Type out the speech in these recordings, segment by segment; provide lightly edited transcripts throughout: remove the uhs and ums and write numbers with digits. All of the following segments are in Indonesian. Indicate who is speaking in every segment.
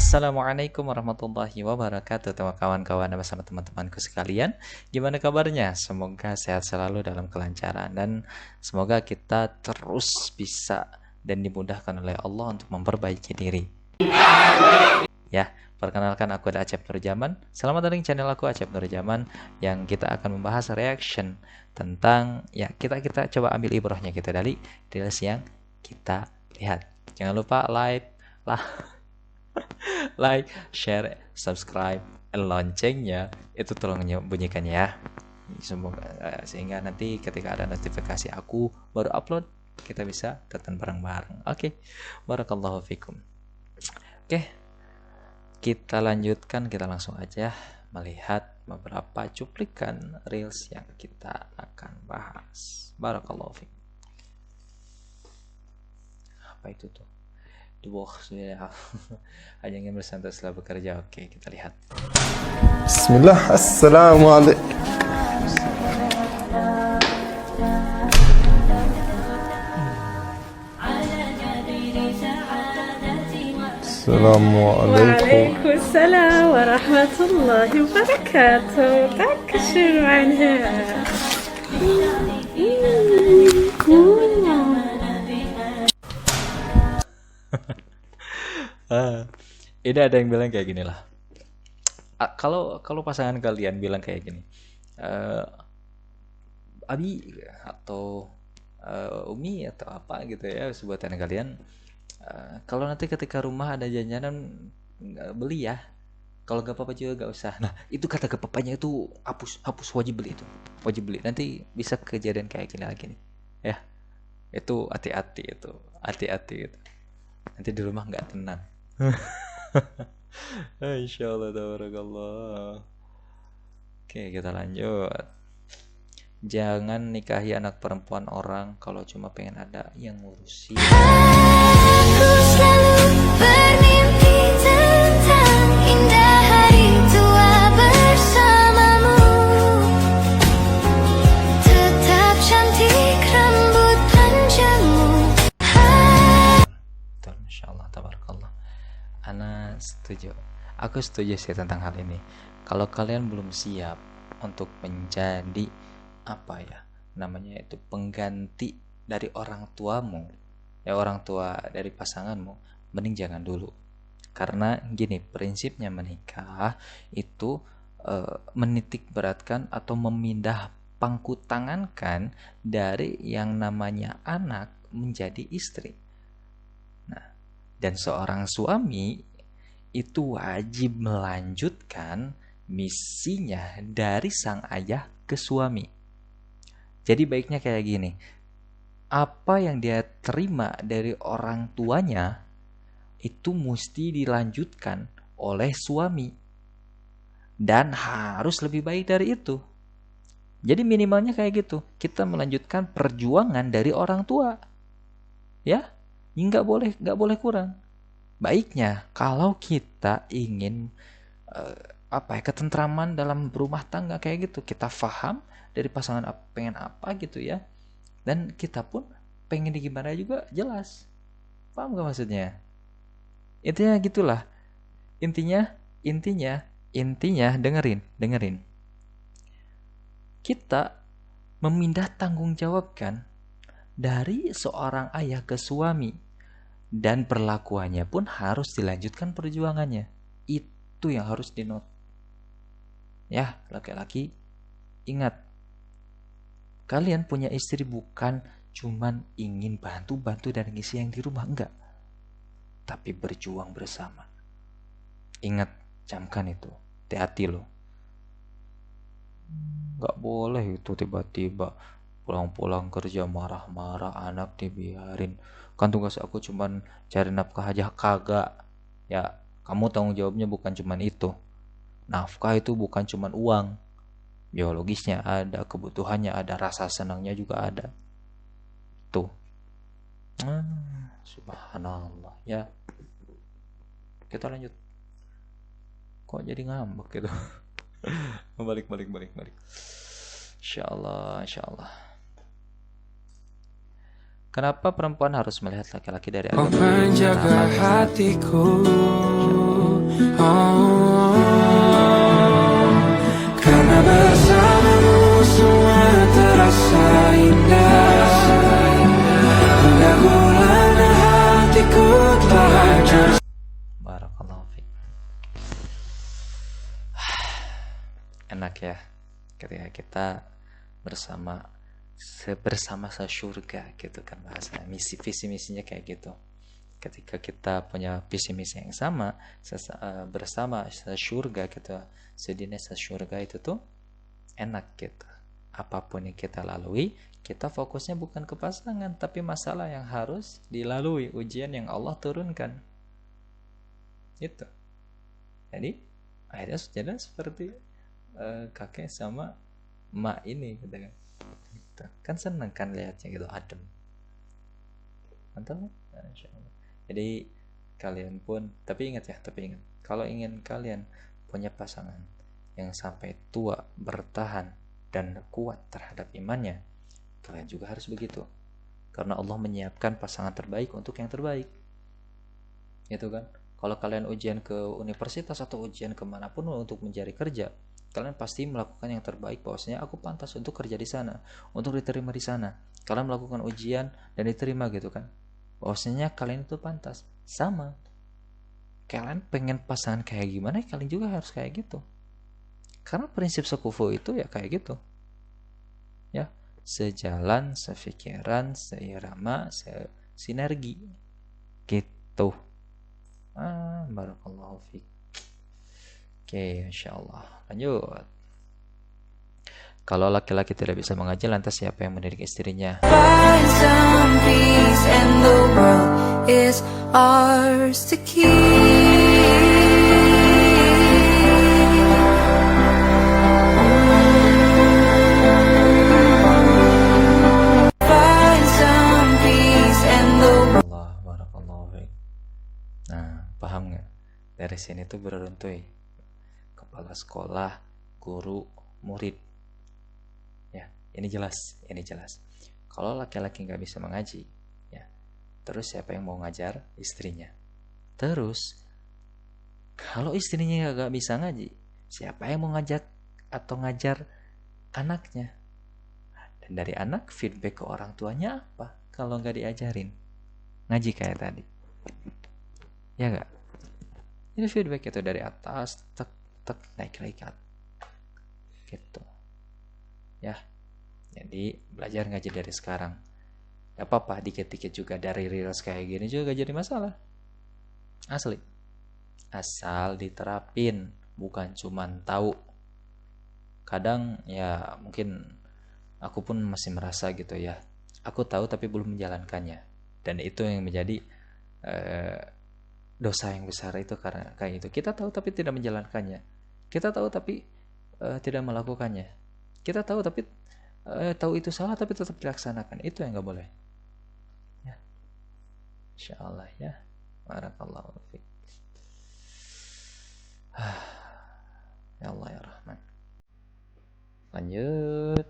Speaker 1: Assalamualaikum warahmatullahi wabarakatuh, kawan-kawan bersama teman-temanku sekalian. Gimana kabarnya? Semoga sehat selalu dalam kelancaran dan semoga kita terus bisa dan dimudahkan oleh Allah untuk memperbaiki diri. Ya, perkenalkan aku ada Acep Nurjaman. Selamat datang di channel aku Acep Nurjaman yang kita akan membahas reaction tentang kita coba ambil ibrahnya kita dari reels yang kita lihat. Jangan lupa like, share, subscribe, and loncengnya itu tolong bunyikannya ya. Semoga sehingga nanti ketika ada notifikasi aku baru upload kita bisa tonton bareng-bareng. Oke. Barakallahu fikum. Oke. Kita lanjutkan, kita langsung aja melihat beberapa cuplikan reels yang kita akan bahas. Barakallahu fikum. Apa itu tuh? Hanya ingin bersantai setelah bekerja. Oke, kita lihat.
Speaker 2: Bismillah, assalamualaikum.
Speaker 3: Waalaikumsalam warahmatullahi wabarakatuh. Dankeschön, mein Herr.
Speaker 1: Ini ada yang bilang kayak gini lah. Kalau pasangan kalian bilang kayak gini, Abi atau Umi atau apa gitu ya sebutan kalian, kalau nanti ketika rumah ada jajanan beli ya, kalau gak apa-apa juga gak usah. Nah itu kata ke papanya itu hapus wajib beli, itu wajib beli, nanti bisa kejadian kayak gini lagi nih ya. Itu hati-hati, itu hati-hati itu nanti di rumah nggak tenang. Insyaallah, tabarakallah. Oke, kita lanjut. Jangan nikahi anak perempuan orang kalau cuma pengen ada yang ngurusin.
Speaker 4: Aku selalu bermimpi tentang indah hari tua bersamamu. Tetap cantik rambut panjangmu.
Speaker 1: Betul, insyaallah, tabarakallah. Ana setuju. Aku setuju sih tentang hal ini. Kalau kalian belum siap untuk menjadi apa ya namanya itu pengganti dari orang tuamu, ya orang tua dari pasanganmu, mending jangan dulu. Karena gini, prinsipnya menikah itu menitik beratkan atau memindah pangku tangankan dari yang namanya anak menjadi istri. Nah, dan seorang suami itu wajib melanjutkan misinya dari sang ayah ke suami. Jadi baiknya kayak gini, apa yang dia terima dari orang tuanya itu mesti dilanjutkan oleh suami, dan harus lebih baik dari itu. Jadi minimalnya kayak gitu, kita melanjutkan perjuangan dari orang tua, ya, nggak boleh kurang. Baiknya kalau kita ingin ketentraman dalam berumah tangga kayak gitu, kita paham dari pasangan pengen apa gitu ya, dan kita pun pengen gimana juga jelas. Paham gak maksudnya? Intinya gitulah. Intinya dengerin. Kita memindah tanggung jawabkan dari seorang ayah ke suami, dan perlakuannya pun harus dilanjutkan perjuangannya. Itu yang harus dinot. Ya, laki-laki, ingat, kalian punya istri bukan cuman ingin bantu-bantu dan ngisi yang di rumah, enggak, tapi berjuang bersama. Ingat, camkan itu, hati-hati loh. Enggak boleh itu tiba-tiba pulang-pulang kerja marah-marah, anak dibiarin. Kan tugas aku cuman cari nafkah aja, kagak. Ya, kamu tanggung jawabnya bukan cuman itu. Nafkah itu bukan cuman uang. Biologisnya ada, kebutuhannya ada, rasa senangnya juga ada. Tuh. Subhanallah ya. Kita lanjut. Kok jadi ngambek gitu? balik. Insyaallah. Kenapa perempuan harus melihat laki-laki dari agama?
Speaker 5: Kau menjaga hatiku Oh, karena bersamamu semua terasa indah. Pergaulan hatiku telah hancur.
Speaker 1: Barakallahu fiik. Enak ya ketika kita bersama sesurga gitu kan, bahasa visi misinya kayak gitu. Ketika kita punya visi misi yang sama, bersama sesurga gitu, sedihnya sesurga itu tuh enak gitu. Apapun yang kita lalui, kita fokusnya bukan ke pasangan, tapi masalah yang harus dilalui, ujian yang Allah turunkan gitu. Jadi akhirnya sudah seperti kakek sama emak ini gitu kan. Gitu. Kan seneng kan lihatnya gitu, adem, mantap kan? Insya Allah. Jadi kalian pun, tapi ingat, kalau ingin kalian punya pasangan yang sampai tua bertahan dan kuat terhadap imannya, kalian juga harus begitu. Karena Allah menyiapkan pasangan terbaik untuk yang terbaik, gitu kan. Kalau kalian ujian ke universitas atau ujian kemanapun untuk mencari kerja, kalian pasti melakukan yang terbaik, bahwasanya aku pantas untuk kerja di sana, untuk diterima di sana. Kalian melakukan ujian dan diterima gitu kan, bahwasanya kalian itu pantas. Sama, kalian pengen pasangan kayak gimana, kalian juga harus kayak gitu. Karena prinsip sekufu itu ya kayak gitu ya, sejalan, sepikiran, seirama, sinergi gitu. Barakallahu fiik. Oke, insyaallah lanjut. Kalau laki-laki tidak bisa mengaji, lantas siapa yang mendidik istrinya?
Speaker 5: Find some peace and the world is ours to keep. Find some peace and the
Speaker 1: Allah, barakallahu fiik. Nah, paham nggak? Dari sini tuh beruntui kepala sekolah, guru, murid. Ya, ini jelas. Kalau laki-laki nggak bisa mengaji, ya, terus siapa yang mau ngajar? Istrinya. Terus kalau istrinya nggak bisa ngaji, siapa yang mau ngajak atau ngajar anaknya? Dan dari anak feedback ke orang tuanya apa? Kalau nggak diajarin ngaji kayak tadi, ya nggak? Ini feedback itu dari atas, tek naik lagi gitu ya. Jadi belajar ngaji dari sekarang. Gak apa-apa, dikit-dikit juga dari reels kayak gini juga gak jadi masalah, asli, asal diterapin, bukan cuman tahu. Kadang ya mungkin aku pun masih merasa gitu ya, aku tahu tapi belum menjalankannya, dan itu yang menjadi dosa yang besar itu. Karena kayak gitu, kita tahu tapi tidak menjalankannya, kita tahu tapi tidak melakukannya, kita tahu tapi tahu itu salah tapi tetap dilaksanakan, itu yang nggak boleh ya. Insyaallah ya. Barakallahu fiik. Ya Allah ya Rahman. Lanjut.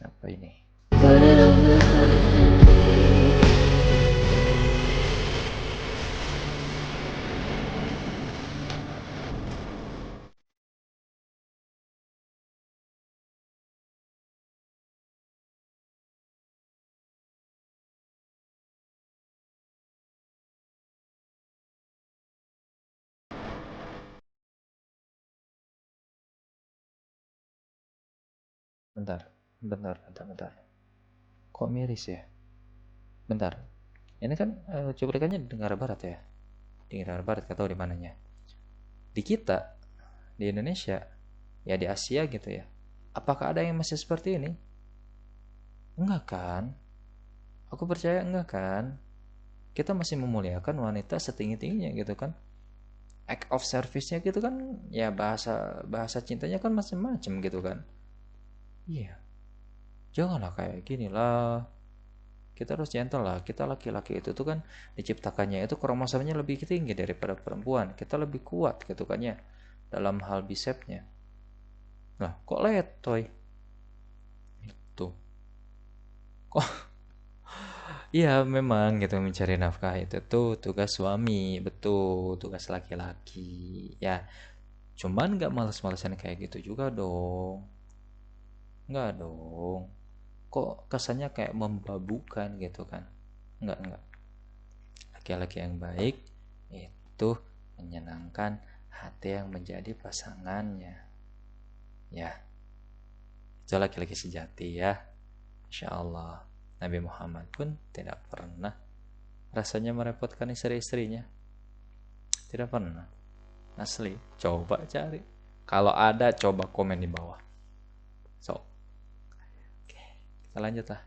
Speaker 1: Apa ini? Bentar. Kok miris ya? Bentar. Ini kan cuplikannya di negara barat ya. Di negara barat, gak tahu di mananya. Di kita, di Indonesia, ya di Asia gitu ya. Apakah ada yang masih seperti ini? Enggak kan? Aku percaya enggak kan? Kita masih memuliakan wanita setinggi-tingginya gitu kan. Act of service-nya gitu kan, ya bahasa cintanya kan macam-macam gitu kan. Iya. Janganlah kayak gini lah. Kita harus gentle lah. Kita laki-laki itu tuh kan diciptakannya itu kromosomnya lebih tinggi daripada perempuan. Kita lebih kuat gitu kan ya, dalam hal bisepnya. Nah, kok letoy? Itu. Kok Iya memang gitu, mencari nafkah itu tuh tugas suami, betul, tugas laki-laki. Ya, cuman nggak males-malesan kayak gitu juga dong. Nggak dong. Kok kesannya kayak membabukan gitu kan? Nggak. Laki-laki yang baik itu menyenangkan hati yang menjadi pasangannya. Ya, itu laki-laki sejati ya. Insya Allah. Nabi Muhammad pun tidak pernah rasanya merepotkan istri-istrinya. Tidak pernah. Asli. Coba cari. Kalau ada, coba komen di bawah. So, oke, kita lanjut lah.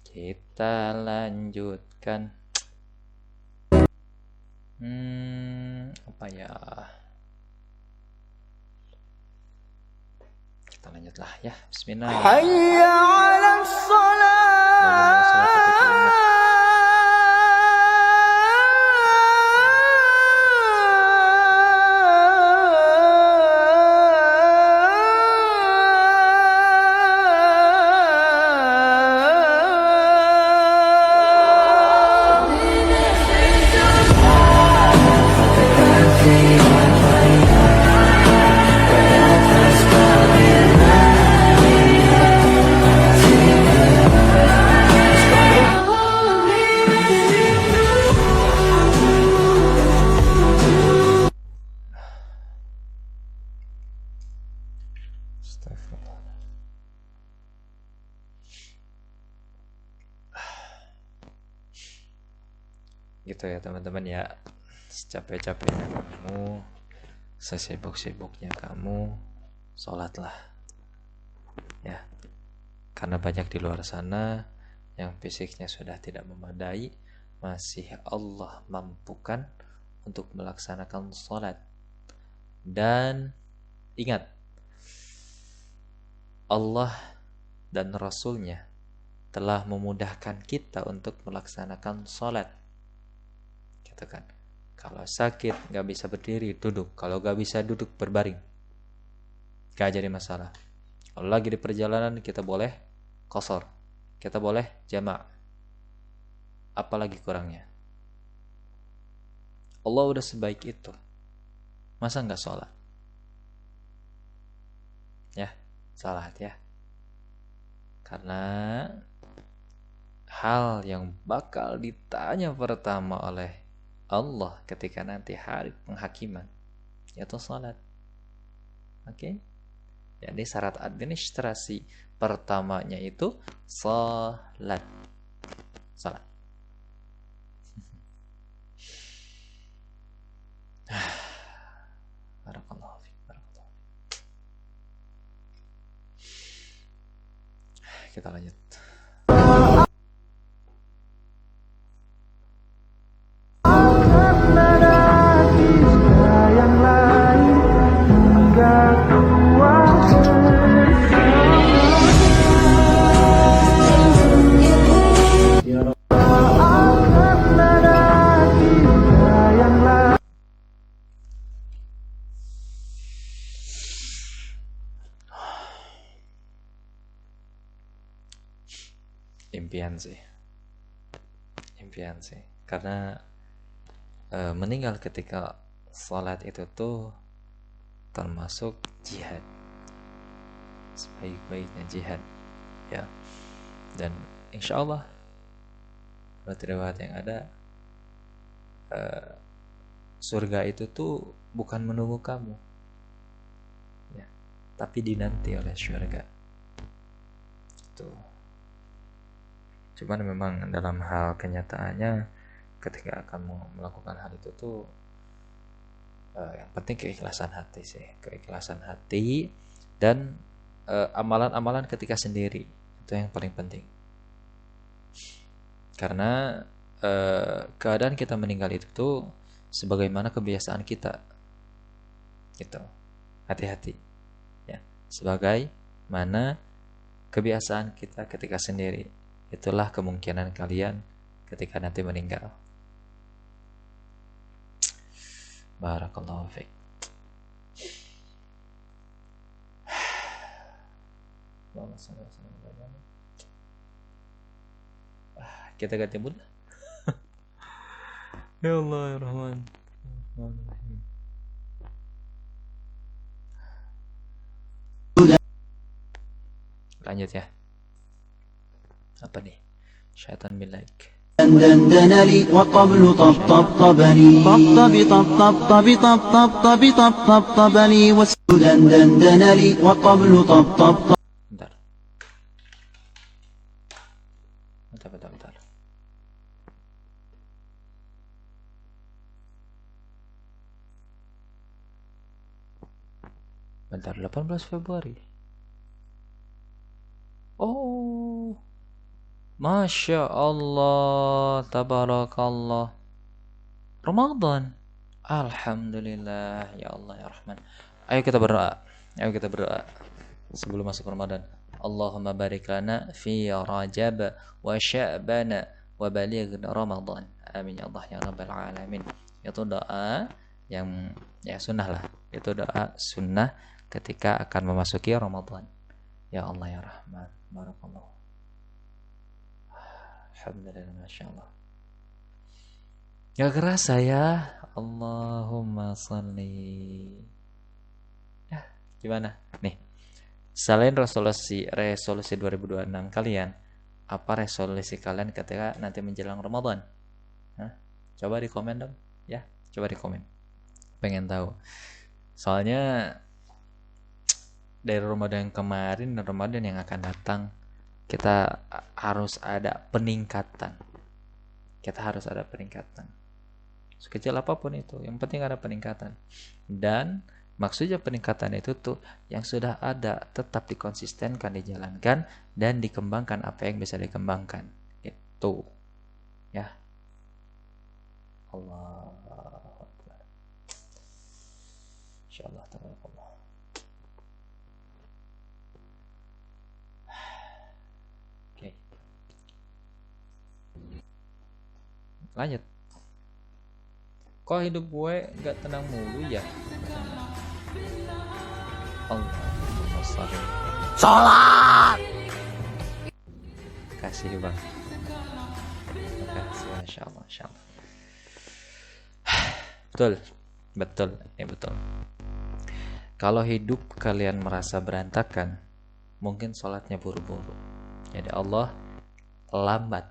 Speaker 1: Kita lanjutkan. Apa ya? Kita lanjut lah ya. Bismillah. Bagaimana salah satu kalimat? Astagfirullah. Gitu ya teman-teman ya. Secapek-capeknya kamu, sesibuk-sibuknya kamu, sholatlah ya. Karena banyak di luar sana yang fisiknya sudah tidak memadai, masih Allah mampukan untuk melaksanakan sholat. Dan ingat, Allah dan Rasulnya telah memudahkan kita untuk melaksanakan sholat. Gitu kan. Kalau sakit gak bisa berdiri, duduk. Kalau gak bisa duduk, berbaring. Gak jadi masalah. Kalau lagi di perjalanan, kita boleh qasar, kita boleh jama'. Apalagi kurangnya? Allah udah sebaik itu, masa gak sholat? Ya, salat ya. Karena hal yang bakal ditanya pertama oleh Allah ketika nanti hari penghakiman yaitu salat. Oke? Jadi syarat administrasi pertamanya itu salat. Salat. Barakallahu fiik, barakallahu fiik. Kita lanjut. Impian sih karena meninggal ketika salat itu tuh termasuk jihad, sebaik-baiknya jihad ya. Dan insya Allah menurut riwayat yang ada, surga itu tuh bukan menunggu kamu ya, tapi dinanti oleh surga itu. Cuman memang dalam hal kenyataannya ketika kamu melakukan hal itu tuh yang penting keikhlasan hati sih, keikhlasan hati dan amalan-amalan ketika sendiri itu yang paling penting. Karena keadaan kita meninggal itu tuh sebagaimana kebiasaan kita gitu. Hati-hati ya, sebagai mana kebiasaan kita ketika sendiri, itulah kemungkinan kalian ketika nanti meninggal. Barakallahu fiik. Allahumma shalli wa sallim wa barik. Kita ganti mood. Ya Allah ya Rahman. Rahim. Lanjut ya. Apa nih? Syaitan bin Laik.
Speaker 6: دندن لي وقبل طبطبني طبطب طبطب طبطب طبطب لي دندن لي وقبل طبطب.
Speaker 1: Bentar. Bentar. Bentar, 18 Februari. Oh. Masya Allah, tabarakallah. Ramadan. Alhamdulillah, ya Allah ya Rahman. Ayo kita berdoa. Sebelum masuk Ramadan. Allahumma barik lana fi Rajab wa Sya'ban wa balighna Ramadan. Amin ya Allah ya Rabbal alamin. Itu doa yang ya sunnah lah. Itu doa sunnah ketika akan memasuki Ramadan. Ya Allah ya Rahman. Barakallah. Alhamdulillah, Masya Allah. Gak kerasa ya. Allahumma salli. Ya, gimana? Nih, selain resolusi 2026 kalian, apa resolusi kalian ketika nanti menjelang Ramadan? Hah? Coba di komen dong. Ya, coba di komen. Pengen tahu. Soalnya dari Ramadan yang kemarin dan Ramadan yang akan datang, kita harus ada peningkatan. Sekecil apapun itu, yang penting ada peningkatan. Dan maksudnya peningkatan itu tuh yang sudah ada tetap dikonsistenkan, dijalankan, dan dikembangkan apa yang bisa dikembangkan. Itu. Ya. Allah Akbar. Insyaallah tabarakallah. Lanjut. Kok hidup gue gak tenang mulu ya? Allahumma shalli. Salat. Kasih bang. Makasih, Masya Allah. Betul. Kalau hidup kalian merasa berantakan, mungkin sholatnya buru-buru. Jadi Allah lambat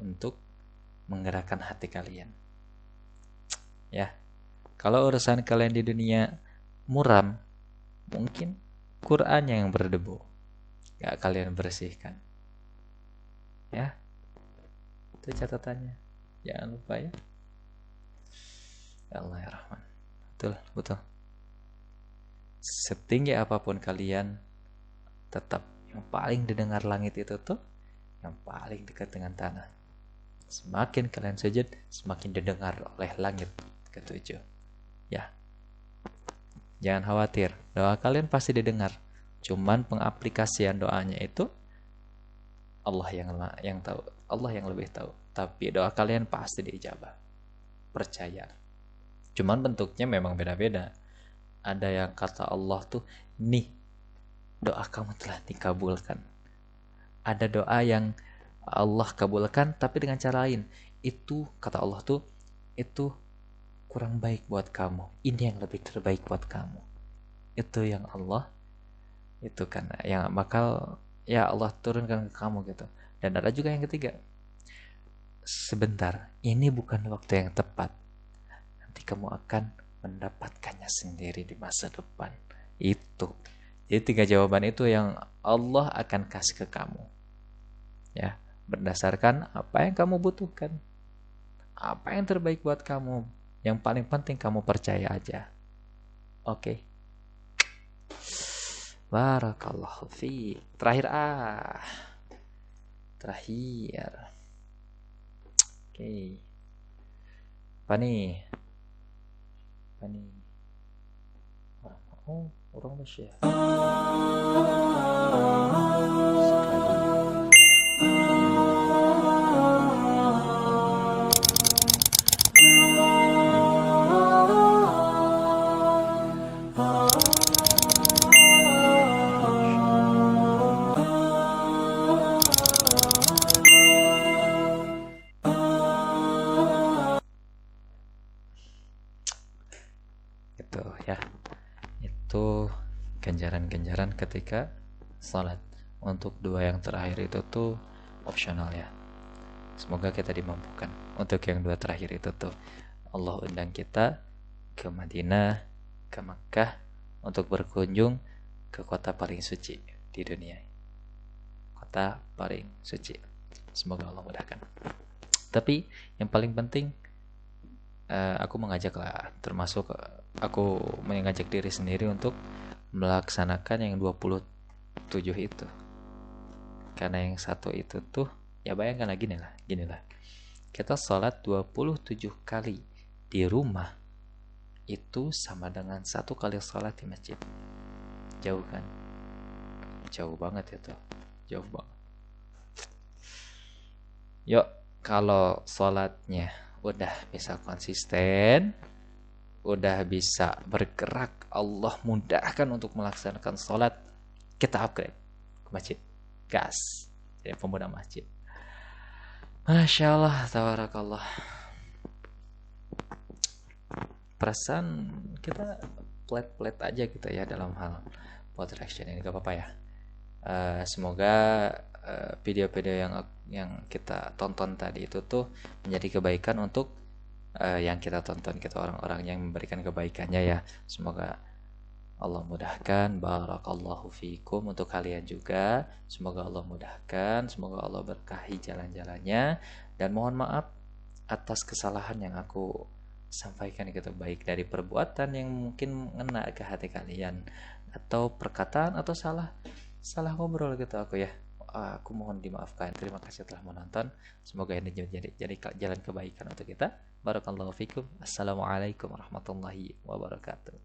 Speaker 1: untuk menggerakkan hati kalian. Ya. Kalau urusan kalian di dunia muram, mungkin Qur'annya yang berdebu. Gak kalian bersihkan. Ya. Itu catatannya. Jangan lupa ya. Ya Allah ya Rahman. Betul. Setinggi apapun kalian, tetap yang paling didengar langit itu tuh yang paling dekat dengan tanah. Semakin kalian sujud, semakin didengar oleh langit ketujuh. Ya. Jangan khawatir, doa kalian pasti didengar. Cuman pengaplikasian doanya itu Allah yang tahu, Allah yang lebih tahu. Tapi doa kalian pasti diijabah. Percaya. Cuman bentuknya memang beda-beda. Ada yang kata Allah tuh, nih, doa kamu telah dikabulkan. Ada doa yang Allah kabulkan tapi dengan cara lain. Itu kata Allah tuh, itu kurang baik buat kamu. Ini yang lebih terbaik buat kamu. Itu yang Allah, itu kan yang bakal ya Allah turunkan ke kamu gitu. Dan ada juga yang ketiga, sebentar, ini bukan waktu yang tepat. Nanti kamu akan mendapatkannya sendiri di masa depan. Itu. Jadi 3 jawaban itu yang Allah akan kasih ke kamu. Ya. Berdasarkan apa yang kamu butuhkan, apa yang terbaik buat kamu. Yang paling penting kamu percaya aja. Oke. Barakallahu fiik. Terakhir. Oke. Apa nih? Orang Mesir. gitu ya. Itu ganjaran-ganjaran ketika salat. Untuk dua yang terakhir itu tuh opsional ya. Semoga kita dimampukan. Untuk yang dua terakhir itu tuh Allah undang kita ke Madinah, ke Makkah untuk berkunjung ke kota paling suci di dunia. Kota paling suci. Semoga Allah mudahkan. Tapi yang paling penting aku mengajak lah, termasuk aku mengajak diri sendiri untuk melaksanakan yang 27 itu. Karena yang satu itu tuh ya bayangkan lah gini lah. Kita sholat 27 kali di rumah itu sama dengan 1 kali sholat di masjid. Jauh kan? Jauh banget itu. Jauh banget. Yuk, kalau sholatnya udah bisa konsisten, udah bisa bergerak, Allah mudahkan untuk melaksanakan sholat, kita upgrade ke masjid. Gas. Jadi pemuda masjid. Masya Allah, tabarakallah. Perasaan kita flat aja gitu ya dalam hal reaction ini, gak apa-apa ya. Semoga video-video yang kita tonton tadi itu tuh menjadi kebaikan untuk yang kita tonton, kita orang-orang yang memberikan kebaikannya ya. Semoga Allah mudahkan. Barakallahu fikum untuk kalian juga. Semoga Allah mudahkan, semoga Allah berkahi jalan-jalannya, dan mohon maaf atas kesalahan yang aku sampaikan gitu, baik dari perbuatan yang mungkin mengena ke hati kalian, atau perkataan, atau salah ngobrol gitu aku ya. Aku mohon dimaafkan. Terima kasih telah menonton. Semoga ini jadi jalan kebaikan untuk kita. Barakallahu fikum. Assalamualaikum warahmatullahi wabarakatuh.